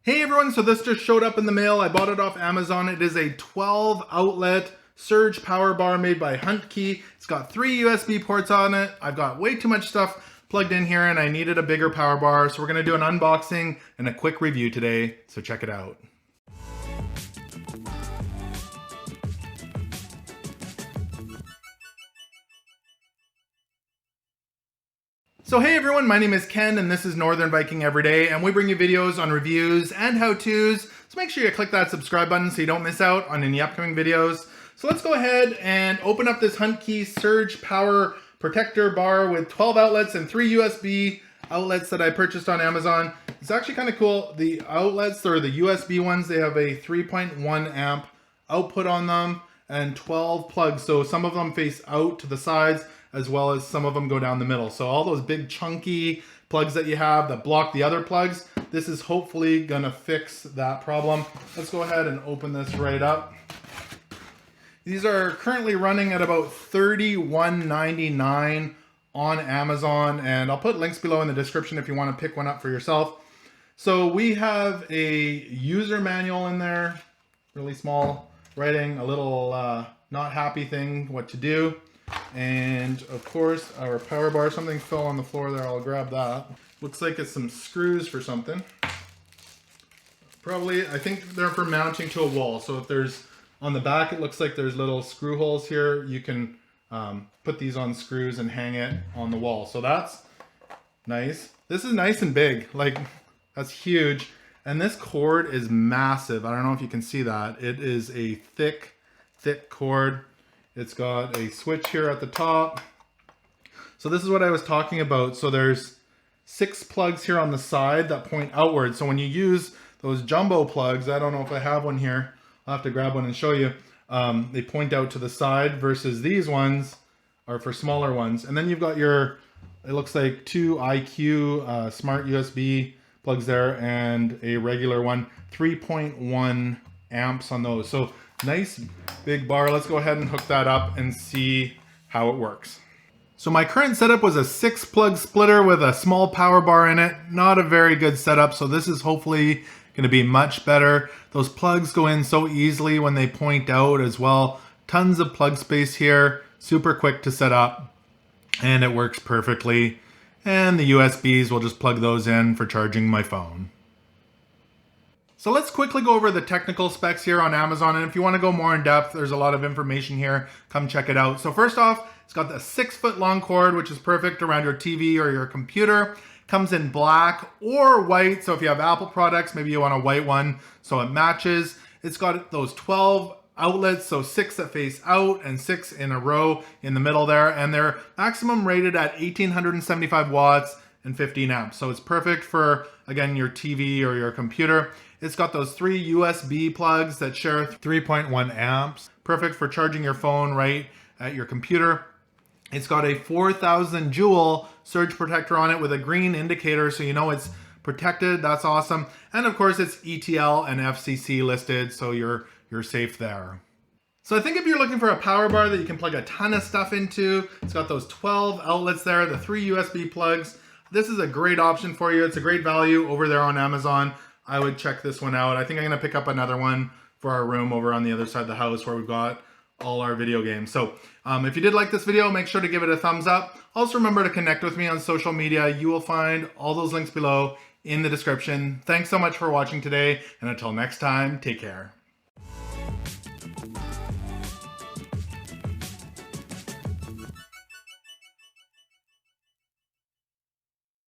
Hey everyone, so this just showed up in the mail. I bought it off Amazon. It is a 12 outlet surge power bar made by Huntkey. It's got 3 USB ports on it. I've got way too much stuff plugged in here and I needed a bigger power bar. So we're gonna do an unboxing and a quick review today. So check it out. So hey everyone, my name is Ken and this is Northern Viking Everyday, and we bring you videos on reviews and how-tos. So make sure you click that subscribe button so you don't miss out on any upcoming videos. So let's go ahead and open up this Huntkey Surge Power Protector Bar with 12 outlets and 3 USB outlets that I purchased on Amazon. It's actually kind of cool. The outlets, or the USB ones, they have a 3.1 amp output on them and 12 plugs. So some of them face out to the sides, as well as some of them go down the middle. So all those big chunky plugs that you have that block the other plugs, this is hopefully gonna fix that problem. Let's go ahead and open this right up. These are currently running at about $31.99 on Amazon, and I'll put links below in the description if you wanna pick one up for yourself. So we have a user manual in there, really small writing, a little not happy thing, what to do. And of course our power bar, something fell on the floor there, I'll grab that. Looks like it's some screws for something. Probably, I think they're for mounting to a wall. So if there's, on the back it looks like there's little screw holes here. You can put these on screws and hang it on the wall. So that's nice. This is nice and big, like that's huge. And this cord is massive. I don't know if you can see that. It is a thick cord. It's got a switch here at the top. So this is what I was talking about. So there's 6 plugs here on the side that point outward. So when you use those jumbo plugs, I don't know if I have one here. I'll have to grab one and show you. They point out to the side versus these ones are for smaller ones. And then you've got your, it looks like 2 IQ smart USB plugs there and a regular one, 3.1 amps on those. So nice big bar. Let's go ahead and hook that up and see how it works. So my current setup was a 6-plug splitter with a small power bar in it. Not a very good setup, so this is hopefully going to be much better. Those plugs go in so easily when they point out as well. Tons of plug space here, super quick to set up, and it works perfectly. And the USBs, will just plug those in for charging my phone. So let's quickly go over the technical specs here on Amazon, and if you want to go more in depth, there's a lot of information here. Come check it out. So first off, it's got the 6-foot long cord, which is perfect around your TV or your computer. Comes in black or white, so if you have Apple products, maybe you want a white one so it matches. It's got those 12 outlets, so 6 that face out and 6 in a row in the middle there, and they're maximum rated at 1875 watts and 15 amps. So it's perfect for, again, your TV or your computer. It's got those 3 USB plugs that share 3.1 amps. Perfect for charging your phone right at your computer. It's got a 4,000 joule surge protector on it with a green indicator so you know it's protected. That's awesome. And of course it's ETL and FCC listed, so you're safe there. So I think if you're looking for a power bar that you can plug a ton of stuff into, it's got those 12 outlets there, the 3 USB plugs. This is a great option for you. It's a great value over there on Amazon. I would check this one out. I think I'm gonna pick up another one for our room over on the other side of the house where we've got all our video games. So if you did like this video, make sure to give it a thumbs up. Also remember to connect with me on social media. You will find all those links below in the description. Thanks so much for watching today, and until next time, take care.